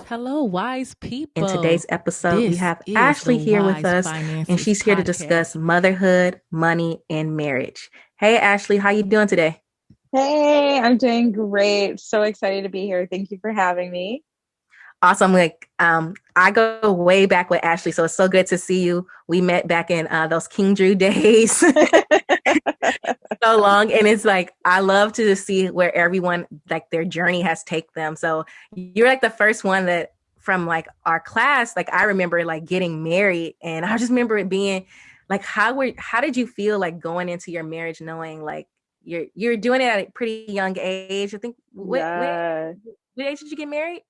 Hello, wise In people. today's episode, we This have is the Ashley here with Wise us, and Finances she's here to discuss podcast. motherhood, money, and marriage. Hey, Ashley, how you doing today? Hey, I'm doing great. So excited to be here. Thank you for having me. Awesome. I go way back with Ashley, so it's so good to see you. We met back in those King Drew days, so long, and it's like I love to see where everyone like their journey has taken them. So you're like the first one that from like our class, like I remember like getting married, and I just remember it being like how did you feel like going into your marriage knowing like you're doing it at a pretty young age? I think Yeah. what age did you get married?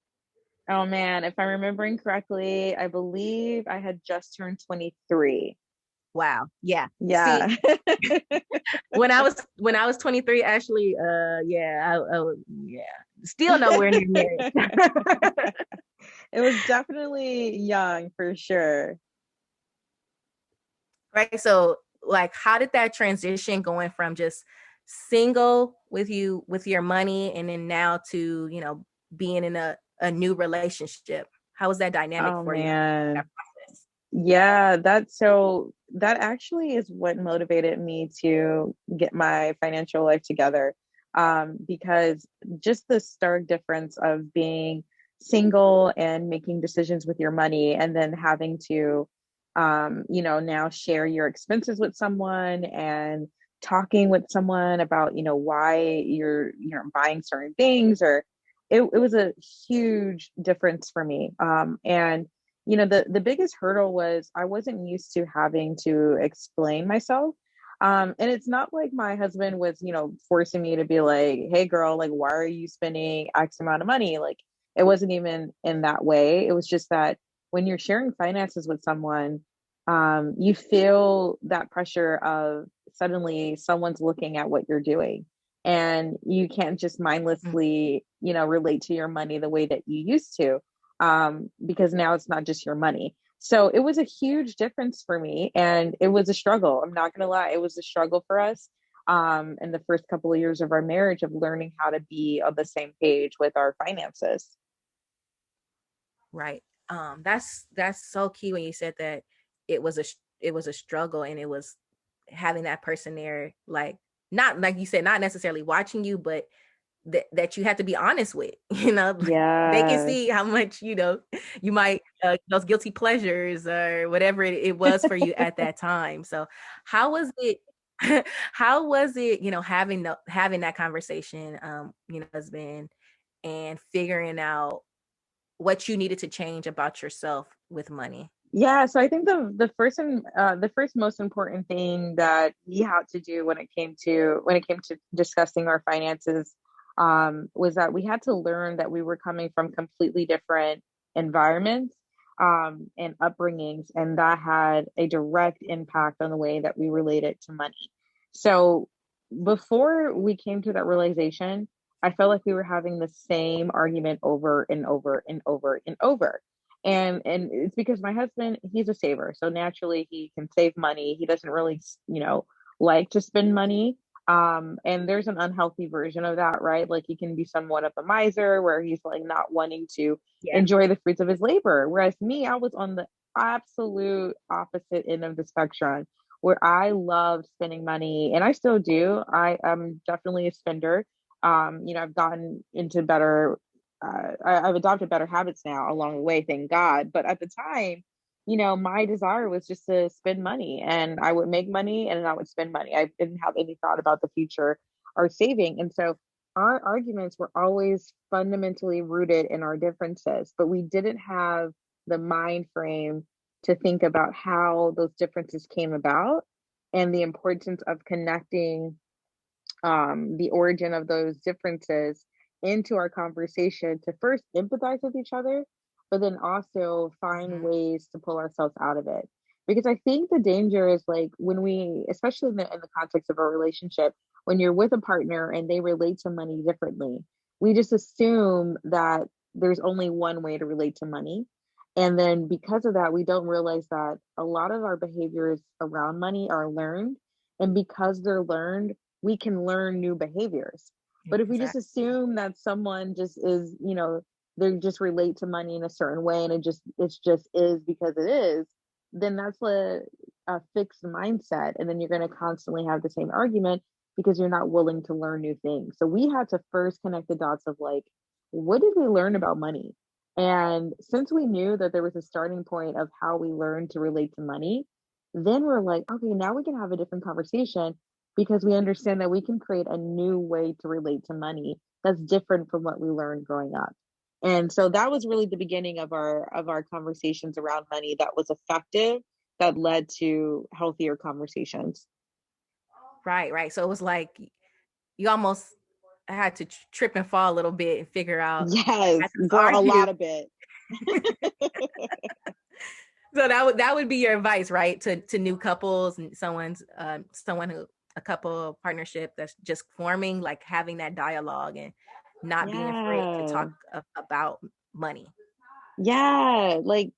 Oh man, if I'm remembering correctly, I believe I had just turned 23. Wow. Yeah. See, Yeah. when I was 23, actually, yeah, still nowhere near married. It was definitely young for sure. Right. So, like, how did that transition going from just single with you with your money, and then now to being in a new relationship? How was that dynamic Oh for you? That man. process? Yeah, that actually is what motivated me to get my financial life together. Because just the stark difference of being single and making decisions with your money and then having to now share your expenses with someone and talking with someone about, why you're buying certain things or it was a huge difference for me. And the biggest hurdle was I wasn't used to having to explain myself. And it's not like my husband was, forcing me to be like, hey girl, like why are you spending X amount of money? Like it wasn't even in that way. It was just that when you're sharing finances with someone, you feel that pressure of suddenly someone's looking at what you're doing. And you can't just Mm. mindlessly, relate to your money the way that you used to, because now it's not just your money. So it was a huge difference for me, and it was a struggle. I'm not gonna lie, it was a struggle for us in the first couple of years of our marriage of learning how to be on the same page with our finances. Right. That's so key when you said that it was a struggle, and it was having that person there, like not like you said, not necessarily watching you, but that you have to be honest with. They can Yeah. see how much you might those guilty pleasures or whatever it was for you at that time. So how was it? How was it? Having that conversation, husband, and figuring out what you needed to change about yourself with money. Yeah, so I think the first most important thing that we had to do when it came to discussing our finances, was that we had to learn that we were coming from completely different environments, and upbringings, and that had a direct impact on the way that we related to money. So before we came to that realization, I felt like we were having the same argument over and over and over and over, and it's because my husband, he's a saver, so naturally he can save money. He doesn't really like to spend money, and there's an unhealthy version of that, right? Like he can be somewhat of a miser where he's like not wanting to Yeah. enjoy the fruits of his labor, whereas me, I was on the absolute opposite end of the spectrum where I loved spending money, and I still do. I am definitely a spender. I've gotten into better I've adopted better habits now along the way, thank God. But at the time, my desire was just to spend money, and I would make money and I would spend money. I didn't have any thought about the future or saving. And so our arguments were always fundamentally rooted in our differences, but we didn't have the mind frame to think about how those differences came about and the importance of connecting the origin of those differences into our conversation to first empathize with each other, but then also find Mhm. ways to pull ourselves out of it. Because I think the danger is like when we, especially in the context of a relationship, when you're with a partner and they relate to money differently, we just assume that there's only one way to relate to money. And then because of that, we don't realize that a lot of our behaviors around money are learned. And because they're learned, we can learn new behaviors. But if we just Exactly. assume that someone just is, they just relate to money in a certain way, and it just is because it is, then that's a fixed mindset, and then you're going to constantly have the same argument because you're not willing to learn new things. So we had to first connect the dots of like, what did we learn about money? And since we knew that there was a starting point of how we learned to relate to money, then we're like, okay, now we can have a different conversation because we understand that we can create a new way to relate to money that's different from what we learned growing up. And so that was really the beginning of our conversations around money that was effective, that led to healthier conversations. Right, right. So it was like you almost had to trip and fall a little bit and figure out, Yes, had to girl, a argue. lot of it. So that would be your advice, right? To new couples and someone who a couple partnership that's just forming, like having that dialogue and not being afraid to Yeah. talk about money. Yeah. Like,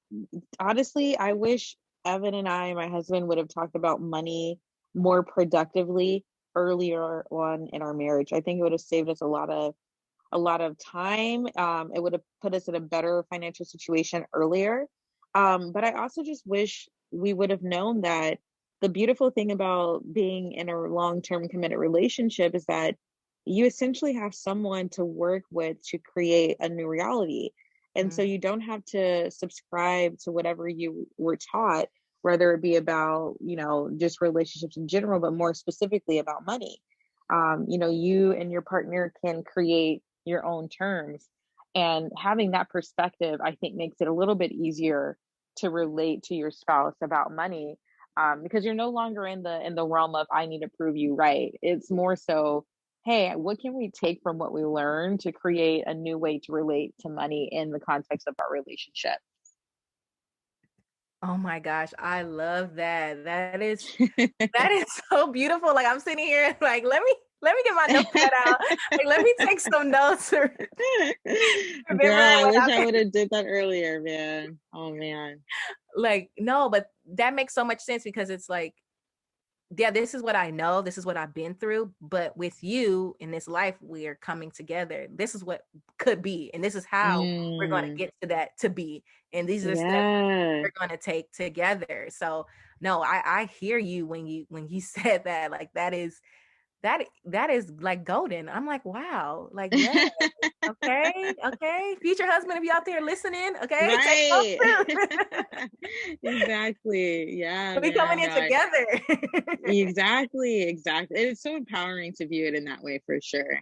honestly, I wish Evan and I, my husband, would have talked about money more productively earlier on in our marriage. I think it would have saved us a lot of time. It would have put us in a better financial situation earlier. But I also just wish we would have known that the beautiful thing about being in a long-term committed relationship is that you essentially have someone to work with to create a new reality. And so Mm. you don't have to subscribe to whatever you were taught, whether it be about, just relationships in general, but more specifically about money. You and your partner can create your own terms. And having that perspective, I think, makes it a little bit easier to relate to your spouse about money, because you're no longer in the realm of I need to prove you right. It's more so, hey, what can we take from what we learned to create a new way to relate to money in the context of our relationship? Oh my gosh, I love that. That is so beautiful. Like I'm sitting here, like let me get my notepad out. Like let me take some notes or Girl, remember I what wish I I would have did that earlier, man. Oh man. like. No, but that makes so much sense because it's like, yeah, this is what I know. This is what I've been through. But with you in this life, we are coming together. This is what could be, and this is how we're going to Mm, get to that to be. And these are the steps yeah. we're going to take together. So no, I hear you when you said that. Like that is like golden. I'm like, wow, like yeah, okay, okay. Future husband, if you out there listening, okay, take Right. notes too. Exactly. Yeah, We coming man. in No, together. exactly, exactly. It's so empowering to view it in that way for sure.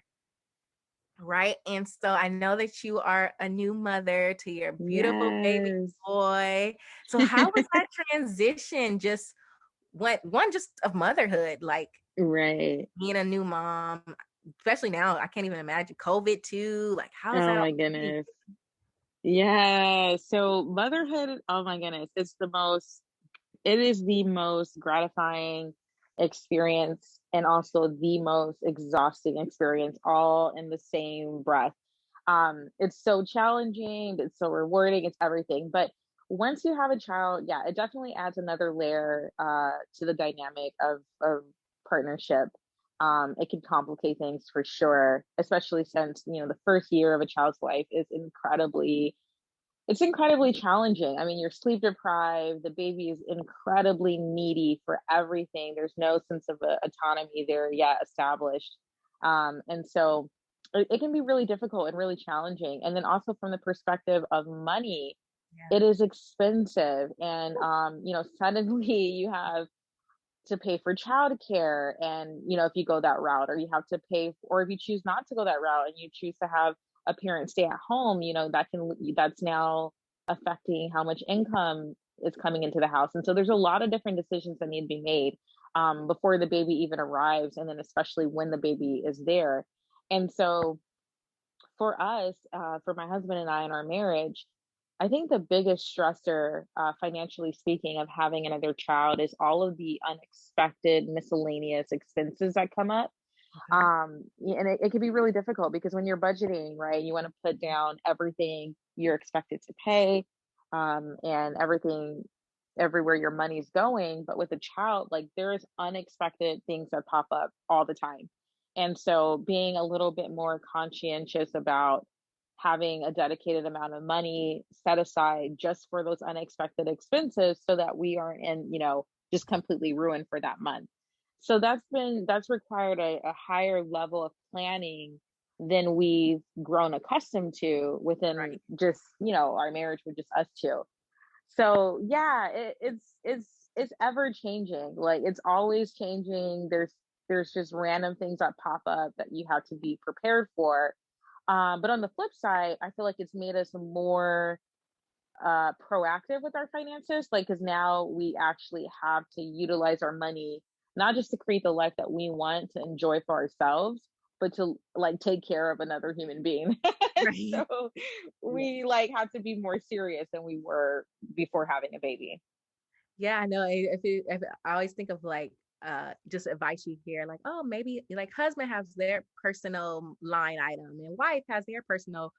Right. And so I know that you are a new mother to your beautiful baby Yes. boy. So how was that transition? Just one just of motherhood, like Right. being a new mom, especially now, I can't even imagine COVID too. Like how is Oh that all my for you? goodness. Yeah. So motherhood, oh my goodness, it is the most gratifying experience and also the most exhausting experience all in the same breath. It's so challenging, it's so rewarding, it's everything. But once you have a child, yeah, it definitely adds another layer to the dynamic of partnership. It can complicate things for sure, especially since, the first year of a child's life is incredibly challenging. I mean, you're sleep deprived. The baby is incredibly needy for everything. There's no sense of autonomy there yet established. And so it can be really difficult and really challenging. And then also from the perspective of money, Yeah. it is expensive. And, suddenly you have to pay for childcare. And, if you go that route, or you have to pay, or if you choose not to go that route and you choose to have a parent stay at home, that's now affecting how much income is coming into the house. And so there's a lot of different decisions that need to be made before the baby even arrives. And then especially when the baby is there. And so for us, for my husband and I in our marriage, I think the biggest stressor, financially speaking, of having another child is all of the unexpected miscellaneous expenses that come up. Okay. And it can be really difficult because when you're budgeting, right, you want to put down everything you're expected to pay, and everything, everywhere your money's going. But with a child, like there is unexpected things that pop up all the time. And so being a little bit more conscientious about having a dedicated amount of money set aside just for those unexpected expenses so that we aren't just completely ruined for that month. So that's required a higher level of planning than we've grown accustomed to within Right. just, our marriage with just us two. So yeah, it's ever changing. Like it's always changing. There's just random things that pop up that you have to be prepared for. But on the flip side, I feel like it's made us more proactive with our finances, like because now we actually have to utilize our money not just to create the life that we want to enjoy for ourselves, but to like take care of another human being. Right. So Yeah. we like have to be more serious than we were before having a baby. Yeah, I know. If I always think of like just advice you hear, like, oh, maybe like husband has their personal line item and wife has their personal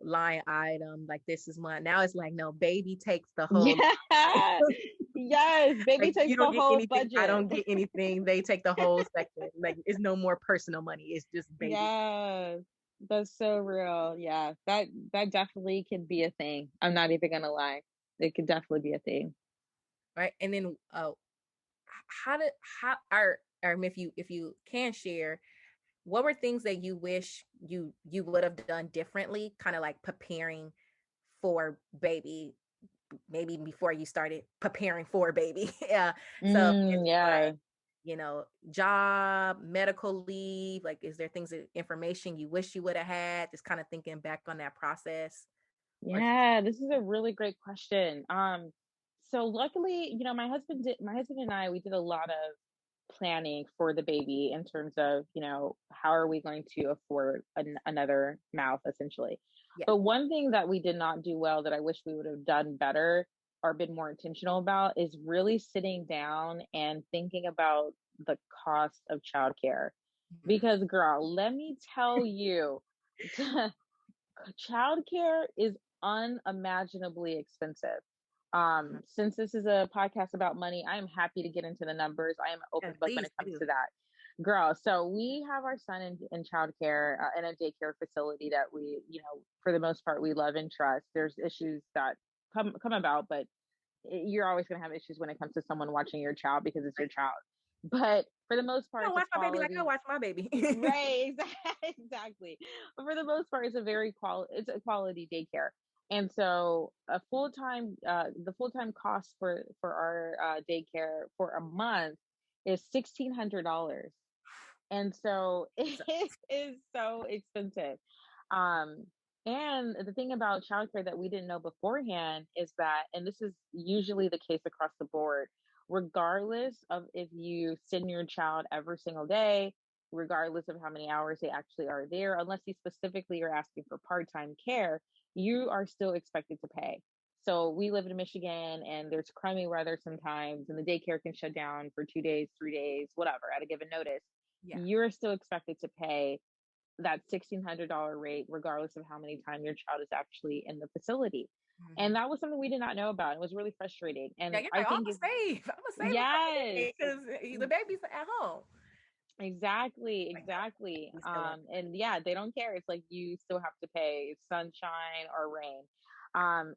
line item. Like this is one. Now it's like, no, baby takes the whole Yeah. Yes, baby like takes you don't the get whole anything, I budget. don't get anything. They take the whole section. Like it's no more personal money. It's just baby. Yes, that's so real. Yeah, that definitely can be a thing. I'm not even gonna lie. It could definitely be a thing. Right. And then how did how are or if you can share, what were things that you wish you would have done differently, kind of like preparing for baby, maybe before you started preparing for baby? Yeah. So Mm, it's yeah. like, job, medical leave, like is there things that information you wish you would have had? Just kind of thinking back on that process. Or Yeah, this is a really great question. So luckily, my husband and I, we did a lot of planning for the baby in terms of, how are we going to afford another mouth essentially. yeah. But one thing that we did not do well that I wish we would have done better or been more intentional about is really sitting down and thinking about the cost of childcare. Mhm. Because girl, let me tell you, childcare is unimaginably expensive. Mhm. Since this is a podcast about money, I am happy to get into the numbers. I am an Yeah, open book when please it comes do. to that. Girl, so we have our son in childcare in a daycare facility that we, for the most part, we love and trust. There's issues that come about, but you're always going to have issues when it comes to someone watching your child because it's your Right. child. But for the most I part, don't it's a watch my baby like I quality. watch my baby. Right, exactly. But for the most part, it's a quality daycare. And so the full-time cost for our daycare for a month is $1,600. And so So, it is so expensive. Um, and the thing about childcare that we didn't know beforehand is that, and this is usually the case across the board, regardless of if you send your child every single day, regardless of how many hours they actually are there, unless you specifically are asking for part-time care, you are still expected to pay. So we live in Michigan and there's crummy weather sometimes, and the daycare can shut down for 2 days, 3 days, whatever, at a given notice. yeah. You're still expected to pay that $1,600 rate, regardless of how many times your child is actually in the facility. And Mhm. that was something we did not know about. It was really frustrating. Yeah, And you're I like, oh, I'm think gonna if, save. I'm gonna save on my yes, baby because the baby's at home. exactly, Like, no, exactly. we still got And yeah, they don't care. It's like you still have to pay sunshine or rain.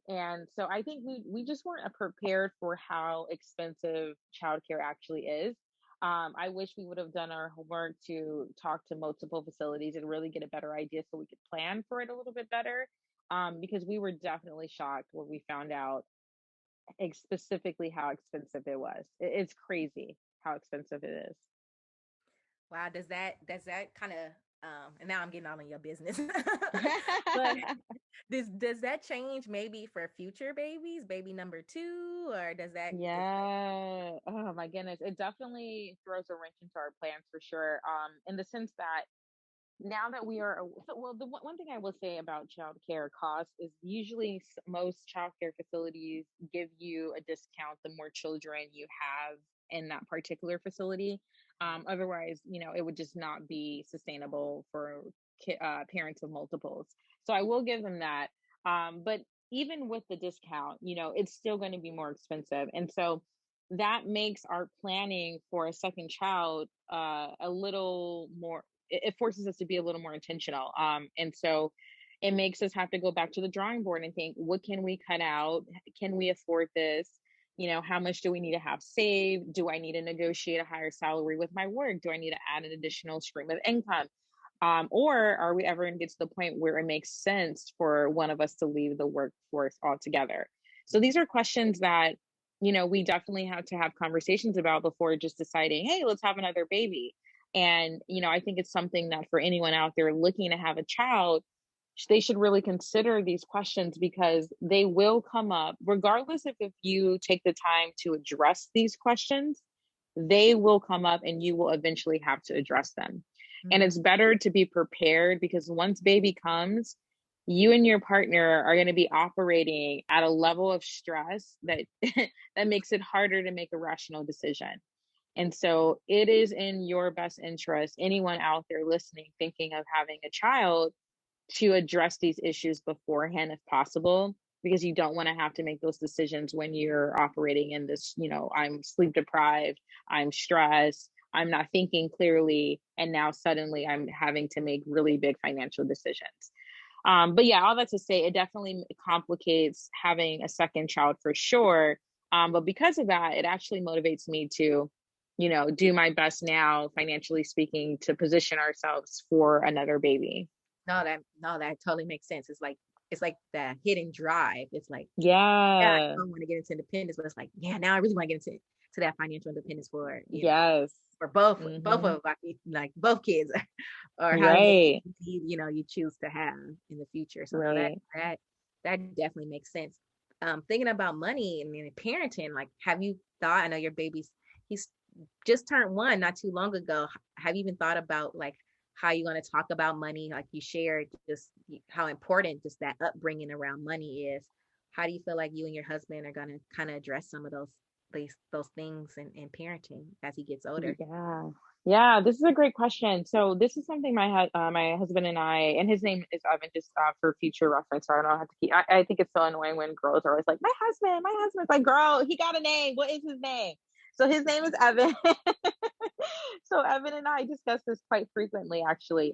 And so I think we just weren't prepared for how expensive childcare actually is. I wish we would have done our homework to talk to multiple facilities and really get a better idea so we could plan for it a little bit better. Because we were definitely shocked when we found out specifically how expensive it was. It's crazy how expensive it is. wow. Does that kind of and now I'm getting all in your business. But does that change maybe for future babies, baby number two, or does that Yeah. Oh my goodness. It definitely throws a wrench into our plans for sure. In the sense that now that we are, well, the one thing I will say about childcare costs is usually most childcare facilities give you a discount the more children you have in that particular facility. Otherwise, it would just not be sustainable for parents of multiples. So I will give them that. But even with the discount, it's still going to be more expensive. And so that makes our planning for a second child a little more, it forces us to be a little more intentional. And so it makes us have to go back to the drawing board and think, what can we cut out? Can we afford this? How much do we need to have saved? Do I need to negotiate a higher salary with my work? Do I need to add an additional stream of income? Or are we ever going to get to the point where it makes sense for one of us to leave the workforce altogether? So these are questions that, we definitely have to have conversations about before just deciding, hey, let's have another baby. And, I think it's something that for anyone out there looking to have a child, they should really consider these questions, because they will come up regardless if you take the time to address these questions. They will come up and you will eventually have to address them. And it's better to be prepared, because once baby comes, you and your partner are going to be operating at a level of stress that that makes it harder to make a rational decision. And so it is in your best interest, anyone out there listening, thinking of having a child, to address these issues beforehand if possible, because you don't want to have to make those decisions when you're operating in this, I'm sleep deprived, I'm stressed, I'm not thinking clearly, and now suddenly I'm having to make really big financial decisions. But yeah, all that to say, it definitely complicates having a second child for sure. But because of that, it actually motivates me to, do my best now, financially speaking, to position ourselves for another baby. No, that totally makes sense. It's like that hidden drive. It's like, yeah, I Yeah. don't want to get into independence, but it's like, yeah, now I really want to get into that financial independence for Yes. for both Mm-hmm. of like both kids, or however many Right. you choose to have in the future. So no, that Right. that that definitely makes sense. Thinking about money and parenting, like, have you thought? I know your he's just turned 1 not too long ago. Have you even thought about like how you want to talk about money? Like you shared just how important just that upbringing around money is. How do you feel like you and your husband are gonna kind of address some of those things in parenting as he gets older? Yeah. Yeah, this is a great question. So this is something my husband and I, and his name is Evan, just for future reference. So I don't have to keep. I think it's so annoying when girls are always like, my husband. My husband's like, girl, he got a name. What is his name? So his name is Evan. So Evan and I discuss this quite frequently, actually.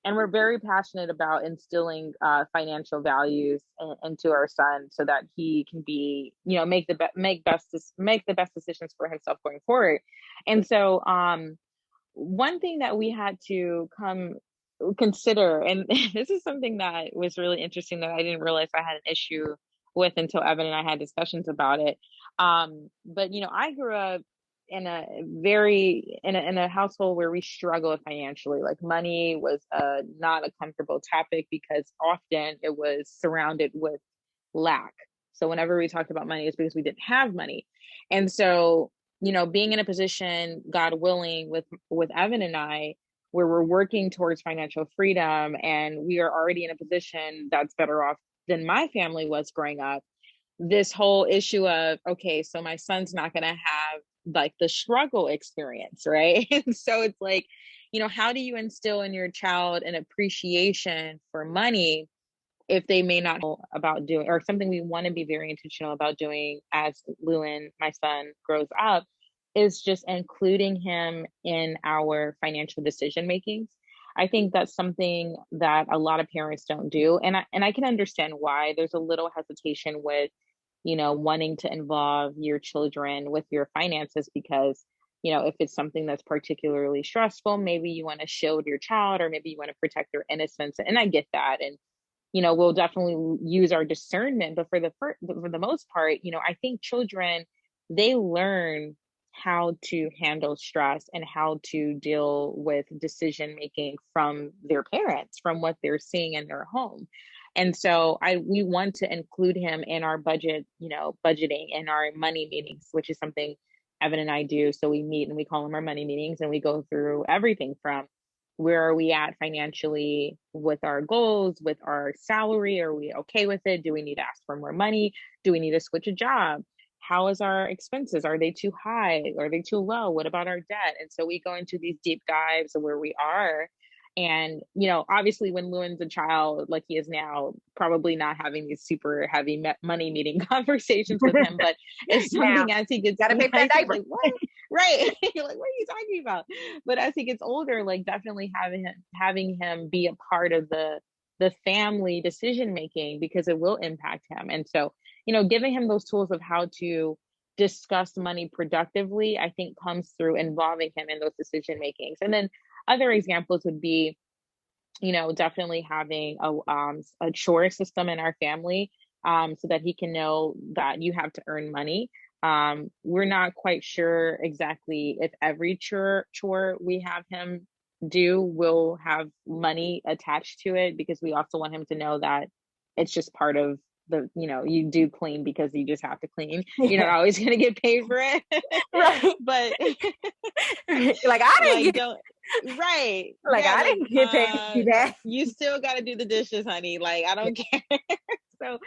And we're very passionate about instilling financial values into our son, so that he can be, make the best decisions for himself going forward. And so, one thing that we had to come consider, and this is something that was really interesting that I didn't realize I had an issue with until Evan and I had discussions about it. But I grew up in a household where we struggled financially. Like money was not a comfortable topic, because often it was surrounded with lack. So whenever we talked about money, it's because we didn't have money. And so, being in a position, God willing, with Evan and I, where we're working towards financial freedom, and we are already in a position that's better off than my family was growing up. This whole issue of, okay, so my son's not going to have like the struggle experience, right? And so it's like, how do you instill in your child an appreciation for money if they may not know about doing, or something we want to be very intentional about doing as Lewin, my son, grows up, is just including him in our financial decision makings. I think that's something that a lot of parents don't do. And I can understand why. There's a little hesitation with, wanting to involve your children with your finances, because, if it's something that's particularly stressful, maybe you want to shield your child, or maybe you want to protect their innocence. And I get that. And we'll definitely use our discernment. But for the most part, I think children, they learn how to handle stress and how to deal with decision making from their parents, from what they're seeing in their home. And so we want to include him in our budgeting and our money meetings, which is something Evan and I do. So we meet and we call them our money meetings, and we go through everything from, where are we at financially with our goals, with our salary? Are we okay with it? Do we need to ask for more money? Do we need to switch a job? How is our expenses? Are they too high? Are they too low? What about our debt? And so we go into these deep dives of where we are. And, obviously when Lewin's a child, like he is now, probably not having these super heavy money meeting conversations with him, but it's Now, something as he gets, gotta pay for that he's diaper. like, what? Right. You're like, what are you talking about? But as he gets older, like definitely having him be a part of the family decision making, because it will impact him. And so, giving him those tools of how to discuss money productively, I think comes through involving him in those decision makings. And then other examples would be, definitely having a chore system in our family, so that he can know that you have to earn money. We're not quite sure exactly if every chore we have him do will have money attached to it, because we also want him to know that it's just part of you do clean because you just have to clean. You're Yeah. not always going to get paid for it. Right. But Like I didn't like, get don't, right. like Yeah, I like, didn't get paid to do that. you still got to do the dishes, honey. Like, I don't care. So,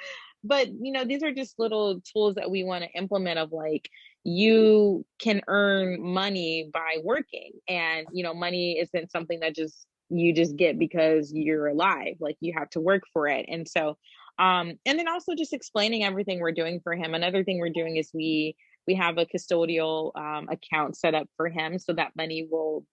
but these are just little tools that we want to implement, of like, you can earn money by working, and money isn't something that you just get because you're alive. Like, you have to work for it. And so, and then also just explaining everything we're doing for him. Another thing we're doing is we have a custodial account set up for him, so that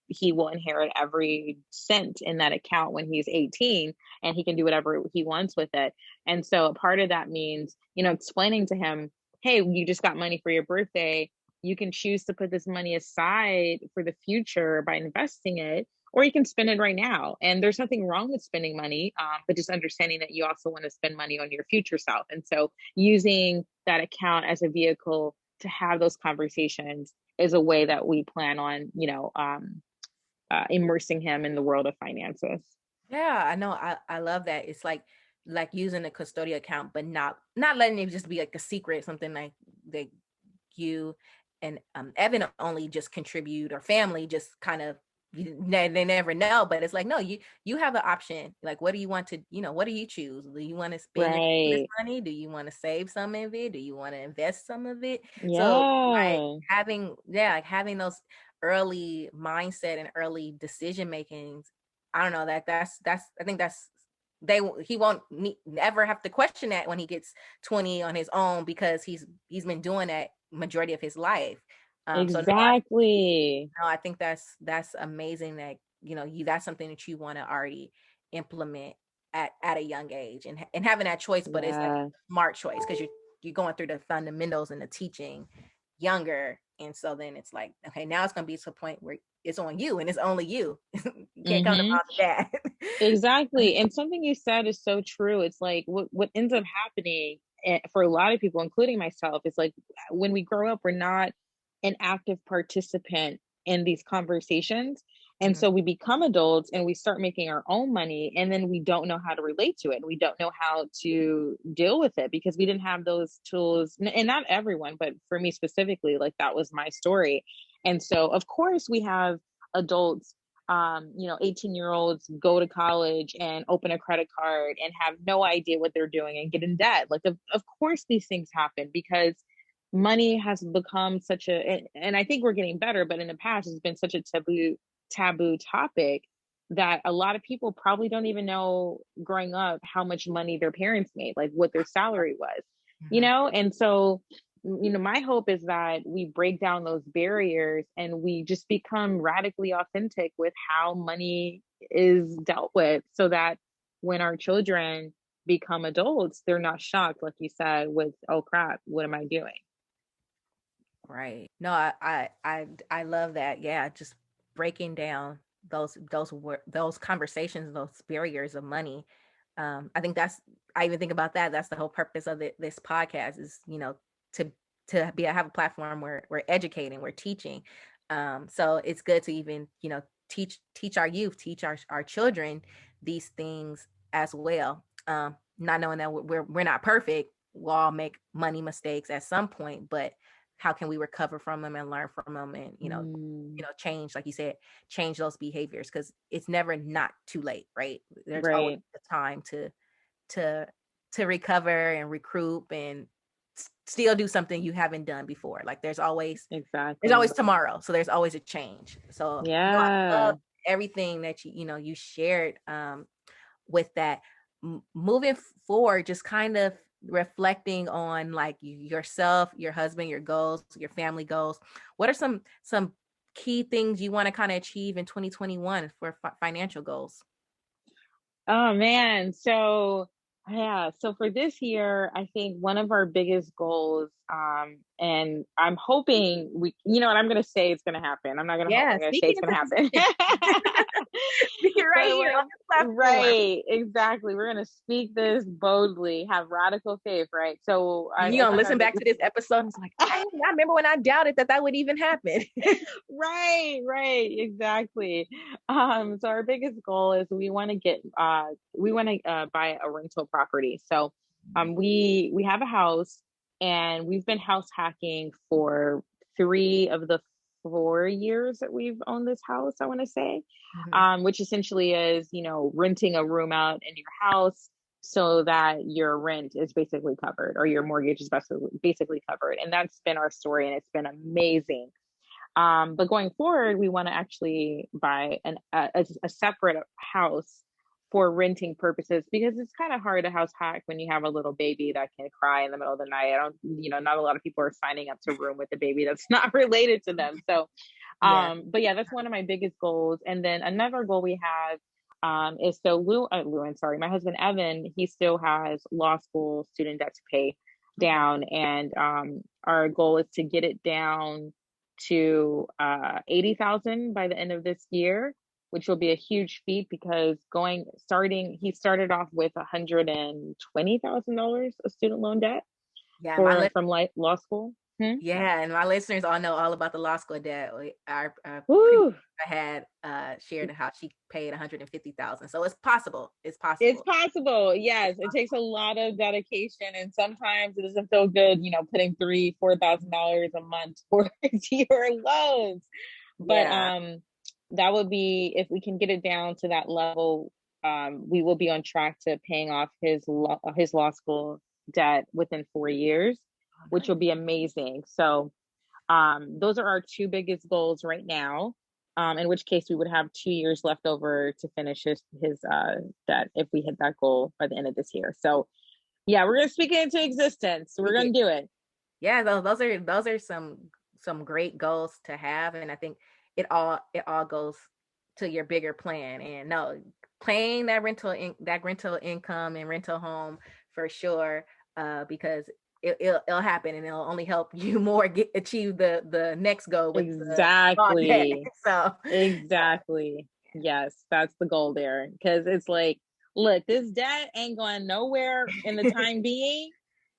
he will inherit every cent in that account when he's 18, and he can do whatever he wants with it. And so a part of that means, explaining to him, hey, you just got money for your birthday. You can choose to put this money aside for the future by investing it, or you can spend it right now. And there's nothing wrong with spending money, but just understanding that you also want to spend money on your future self. And so using that account as a vehicle to have those conversations is a way that we plan on, immersing him in the world of finances. Yeah, I know. I love that. It's like using a custodial account, but not letting it just be like a secret, something like that you and Evan only just contribute, or family just kind of they never know. But it's like, no, you have an option. Like, what do you want to, what do you choose? Do you want to spend this Right. money? Do you want to save some of it? Do you want to invest some of it? So like Yeah. having those early mindset and early decision makings, I don't know, that's I think that's he won't ever have to question that when he gets 20 on his own, because he's been doing that majority of his life. So Exactly. no, I think that's amazing that that's something that you want to already implement at a young age, and having that choice, but it's like a Yeah. smart choice, because you're going through the fundamentals and the teaching younger, and so then it's like, okay, now it's going to be to a point where it's on you and it's only you. You can't come to Mm-hmm. mom and dad. Exactly. And something you said is so true. It's like what ends up happening, for a lot of people, including myself, is like, when we grow up, we're not an active participant in these conversations. And Mhm. so we become adults and we start making our own money, and then we don't know how to relate to it. And we don't know how to deal with it because we didn't have those tools. And not everyone, but for me specifically, like, that was my story. And so, of course, we have adults, 18-year-olds go to college and open a credit card and have no idea what they're doing and get in debt. Like, of course, these things happen because money has become such and I think we're getting better, but in the past, it's been such a taboo topic that a lot of people probably don't even know growing up how much money their parents made, like what their salary was, Mhm. and so, my hope is that we break down those barriers and we just become radically authentic with how money is dealt with, so that when our children become adults, they're not shocked, like you said, with, oh crap, what am I doing? Right. No, I love that. Yeah, just breaking down those conversations, those barriers of money. I think I even think about that. That's the whole purpose of this podcast, is to have a platform where we're educating, we're teaching. So it's good to even teach our youth, teach our children these things as well. Not knowing that we're not perfect. We'll all make money mistakes at some point, but how can we recover from them and learn from them, and Mm, change, like you said, change those behaviors, because it's never not too late, right? There's always right. a time to recover and recruit and still do something you haven't done before. Like there's always Exactly. tomorrow, so there's always a change. So no, I love Yeah. everything that you shared with that. Moving forward, just kind of reflecting on like yourself, your husband, your goals, your family goals. What are some key things you want to kind of achieve in 2021 for financial goals? Oh man. So yeah, so for this year, I think one of our biggest goals, and I'm hoping we, you know what, I'm gonna say it's gonna happen. I'm not gonna hope, Yeah, I'm gonna say speaking it's gonna into happen. position. Speaking right But here on this platform. right, exactly. We're gonna speak this boldly, have radical faith, right? So You I gonna think our listen back to biggest this episode and it's like, dang, I remember when I doubted that that would even happen. right, right, exactly. So our biggest goal is we want to buy a rental property. So we have a house and we've been house hacking for 3 of the 4 years that we've owned this house, I want to say. Mhm. Which essentially is, renting a room out in your house so that your rent is basically covered or your mortgage is basically covered. And that's been our story and it's been amazing. But going forward, we want to actually buy a separate house for renting purposes because it's kind of hard to house hack when you have a little baby that can cry in the middle of the night. I don't, not a lot of people are signing up to room with a baby that's not related to them. So, Yeah. but yeah, that's one of my biggest goals. And then another goal we have is so Lewin, sorry, my husband Evan, he still has law school student debt to pay down, and our goal is to get it down to 80,000 by the end of this year, which will be a huge feat because he started off with $120,000 of student loan debt Yeah, from law school. Hmm? yeah, and my listeners all know all about the law school debt. Our previous Woo! had shared how she paid 150,000. So it's possible. It's It's possible. possible. Yes, it takes a lot of dedication, and sometimes it doesn't feel good, putting $3,000-4,000 a month towards your loans. But Yeah. that would be if we can get it down to that level. We will be on track to paying off his law school debt within 4 years, Oh, which will nice. be amazing. So those are our two biggest goals right now. In which case we would have 2 years left over to finish his debt if we hit that goal by the end of this year. So yeah, we're gonna speak it into existence. We're Speak gonna it. do it. Yeah, those are some great goals to have, and I think it all goes to your bigger plan. And no, playing that rental income and rental home for sure, because it'll happen, and it'll only help you more achieve the next goal with the law debt. Exactly. So Exactly. Yes, that's the goal there. Because it's like, look, this debt ain't going nowhere in the time being.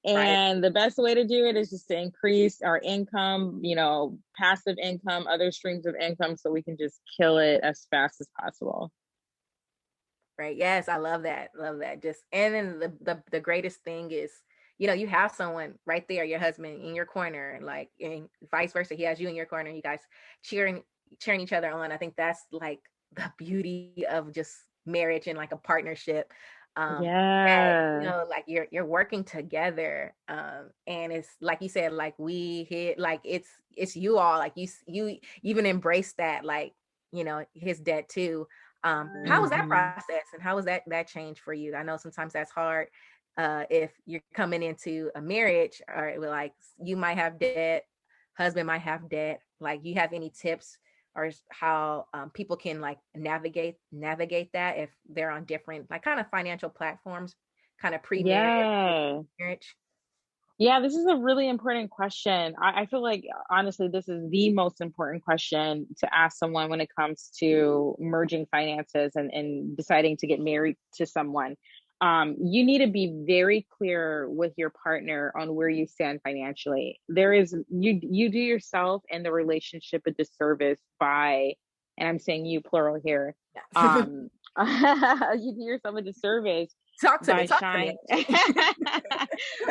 right. And the best way to do it is just to increase our income, passive income, other streams of income, so we can just kill it as fast as possible. Right. Yes, I love that. Love that. Just and then the greatest thing is, you have someone right there, your husband in your corner, like and vice versa. He has you in your corner, you guys cheering cheering each other on. I think that's like the beauty of just marriage and like a partnership. That Yeah. like you're working together. And it's like you said, like we hit like it's you all like you even embrace that like, his debt too. How was that Mhm. process and how was that change for you? I know sometimes that's hard if you're coming into a marriage or like you might have debt, husband might have debt. Like, you have any tips or how people can like navigate that if they're on different like kind of financial platforms, kind of pre-marriage, Yeah. marriage? Yeah, this is a really important question. I feel like, honestly, this is the most important question to ask someone when it comes to merging finances and deciding to get married to someone. You need to be very clear with your partner on where you stand financially. You do yourself and the relationship a disservice by, and I'm saying you plural here, Yeah. you do yourself a disservice Talk to me, by talk to me. shying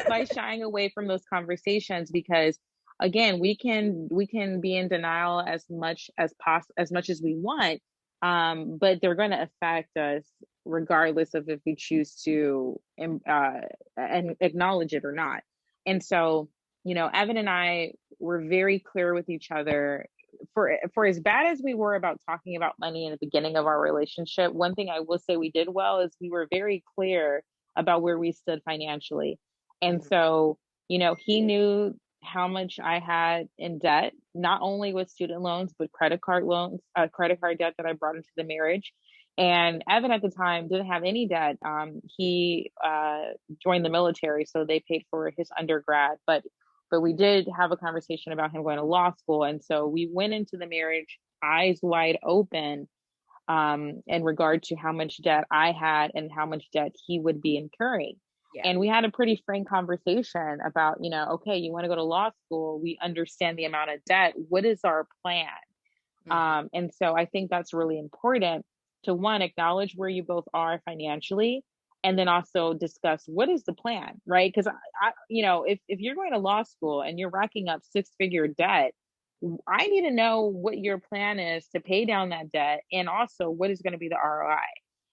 by shying away from those conversations, because again, we can be in denial as much as we want, but they're going to affect us regardless of if we choose to and acknowledge it or not. And so, Evan and I were very clear with each other. For as bad as we were about talking about money in the beginning of our relationship, one thing I will say we did well is we were very clear about where we stood financially. And Mhm. so, he knew how much I had in debt, not only with student loans, but credit card debt that I brought into the marriage. And Evan at the time didn't have any debt. He joined the military, so they paid for his undergrad. But we did have a conversation about him going to law school, and so we went into the marriage eyes wide open in regard to how much debt I had and how much debt he would be incurring. Yeah. And we had a pretty frank conversation about, okay, you want to go to law school. We understand the amount of debt. What is our plan? And so I think that's really important to one, acknowledge where you both are financially, and then also discuss what is the plan, right? Because if you're going to law school and you're racking up six-figure debt, I need to know what your plan is to pay down that debt, and also what is going to be the ROI.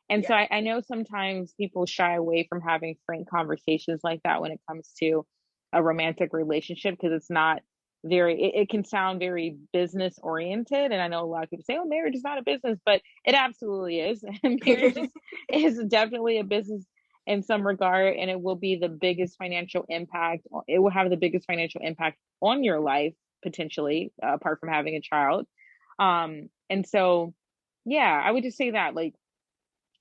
And so I know sometimes people shy away from having frank conversations like that when it comes to a romantic relationship, because it's not it can sound very business oriented. And I know a lot of people say, oh, marriage is not a business, but it absolutely is. And marriage is definitely a business in some regard, and it will be the biggest financial impact. It will have the biggest financial impact on your life, potentially, apart from having a child. And so, yeah, I would just say that, like,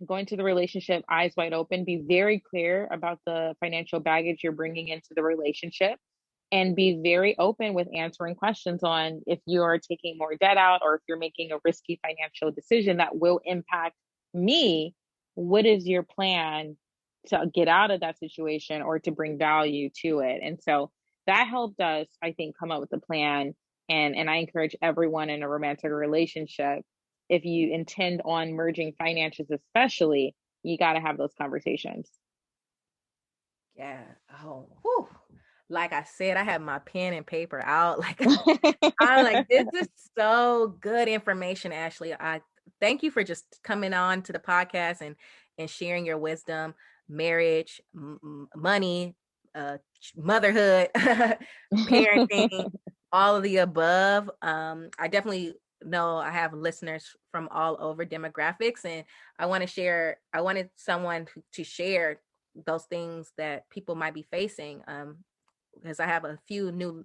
go into the relationship eyes wide open, be very clear about the financial baggage you're bringing into the relationship, and be very open with answering questions on if you are taking more debt out or if you're making a risky financial decision that will impact me. What is your plan to get out of that situation or to bring value to it? And so that helped us, I think, come up with a plan. And I encourage everyone in a romantic relationship, if you intend on merging finances, especially, you got to have those conversations. Yeah. Oh, whew. Like I said, I have my pen and paper out. Like I'm like, this is so good information, Ashley. I thank you for just coming on to the podcast and sharing your wisdom, marriage, money, motherhood, parenting, all of the above. I definitely know I have listeners from all over demographics, and I wanted someone to share those things that people might be facing. Because I have a few new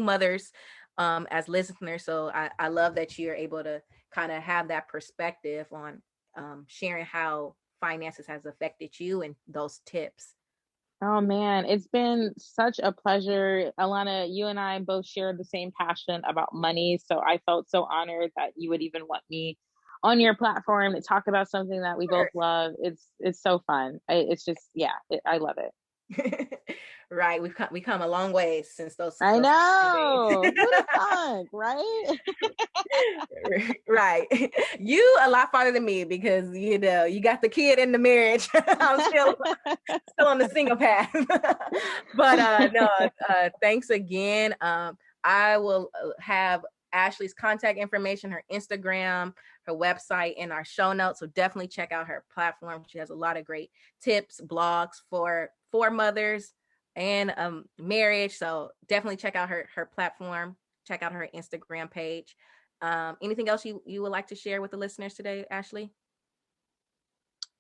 mothers as listeners. So I love that you're able to kind of have that perspective on sharing how finances has affected you and those tips. Oh man, it's been such a pleasure. Alana, you and I both share the same passion about money. So I felt so honored that you would even want me on your platform to talk about something that we both love. It's so fun. It's just, yeah, I love it. Right, we come a long way since I those know. Who'd have thought, right? right. You a lot farther than me because you got the kid in the marriage. I'm still on the single path. But no, thanks again. I will have Ashley's contact information, her Instagram, her website in our show notes. So definitely check out her platform. She has a lot of great tips, blogs for mothers and marriage. So definitely check out her platform. Check out her Instagram page. Anything else you would like to share with the listeners today, Ashley?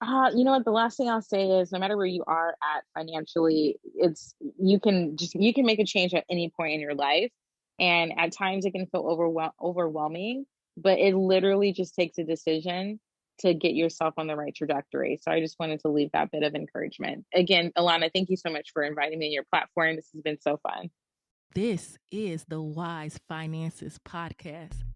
You know what? The last thing I'll say is no matter where you are at financially, you can make a change at any point in your life. And at times it can feel overwhelming, but it literally just takes a decision to get yourself on the right trajectory. So I just wanted to leave that bit of encouragement. Again, Alana, thank you so much for inviting me on your platform. This has been so fun. This is the Wise Finances Podcast.